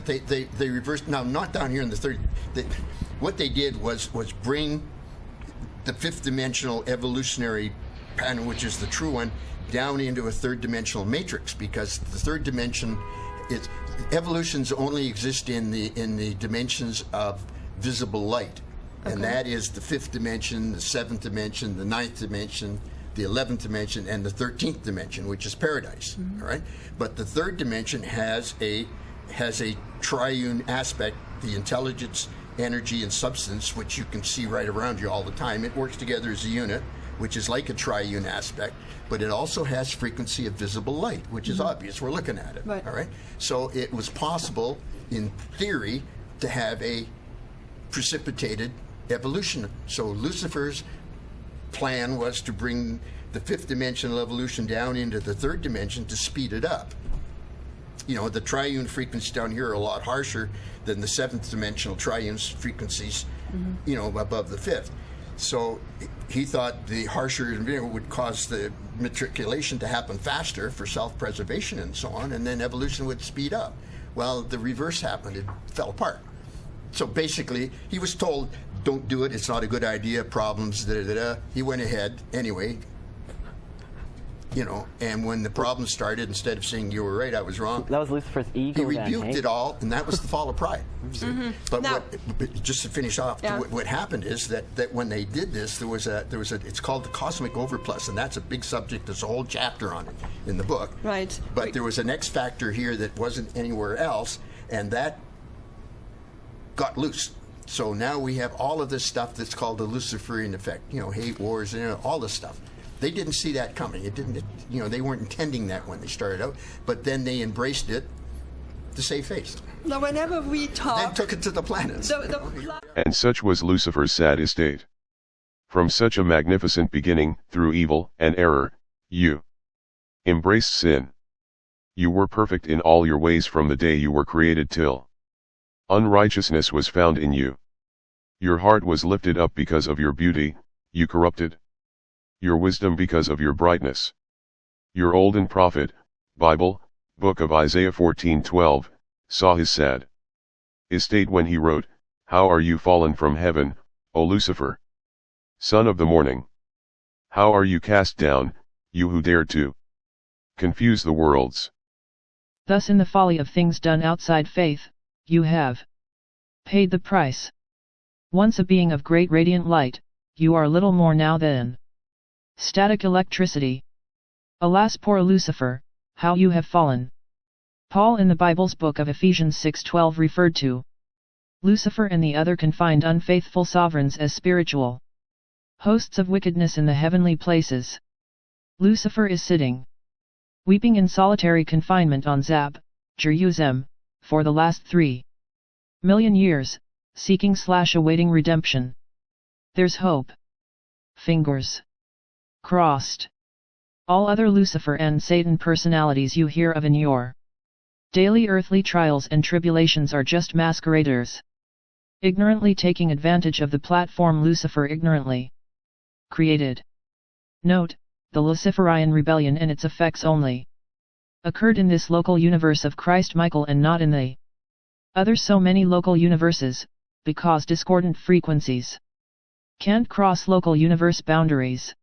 but they reversed. Now, not down here in the third. What they did was bring the fifth dimensional evolutionary pattern, which is the true one, down into a third dimensional matrix, because the third dimension is evolutions only exist in the dimensions of visible light. Okay. And that is the fifth dimension, the seventh dimension, the ninth dimension, the 11th dimension, and the 13th dimension, which is paradise. Mm-hmm. All right? But the third dimension has a triune aspect, the intelligence, energy, and substance, which you can see right around you all the time. It works together as a unit, which is like a triune aspect, but it also has frequency of visible light, which is obvious. We're looking at it. Right. All right? So it was possible, in theory, to have a precipitated evolution. So Lucifer's plan was to bring the fifth dimensional evolution down into the third dimension to speed it up. You know, the triune frequencies down here are a lot harsher than the seventh dimensional triune frequencies, you know, above the fifth. So he thought the harsher would cause the matriculation to happen faster for self-preservation and so on, and then evolution would speed up. Well, the reverse happened. It fell apart. So basically, he was told, don't do it, it's not a good idea, problems, da-da-da-da. He went ahead anyway, you know, and when the problem started, instead of saying you were right, I was wrong. That was Lucifer's ego. He rebuked it all, and that was the fall of pride. But now, just to finish off, what happened is that when they did this, there was a it's called the cosmic overplus, and that's a big subject. There's a whole chapter on it in the book. Right. But there was an X factor here that wasn't anywhere else, and that got loose. So now we have all of this stuff that's called the Luciferian effect. You know, hate wars, you know, all this stuff. They didn't see that coming. It didn't. You know, they weren't intending that when they started out. But then they embraced it to save face. Now, whenever we talk, then took it to the planets. And such was Lucifer's sad estate. From such a magnificent beginning, through evil and error, you embraced sin. You were perfect in all your ways from the day you were created till unrighteousness was found in you. Your heart was lifted up because of your beauty, you corrupted your wisdom because of your brightness. Your olden prophet, Bible, book of Isaiah 14:12, saw his sad estate when he wrote, "How are you fallen from heaven, O Lucifer, son of the morning? How are you cast down, you who dared to confuse the worlds?" Thus in the folly of things done outside faith, you have paid the price. Once a being of great radiant light, you are little more now than static electricity. Alas, poor Lucifer, how you have fallen. Paul in the Bible's book of Ephesians 6:12 referred to Lucifer and the other confined unfaithful sovereigns as spiritual hosts of wickedness in the heavenly places. Lucifer is sitting weeping in solitary confinement on Zab, Jerusalem, for the last 3 million years, seeking/awaiting redemption. There's hope. Fingers crossed. All other Lucifer and Satan personalities you hear of in your daily earthly trials and tribulations are just masqueraders, ignorantly taking advantage of the platform Lucifer ignorantly created. Note, the Luciferian rebellion and its effects only occurred in this local universe of Christ Michael and not in the other so many local universes, because discordant frequencies can't cross local universe boundaries.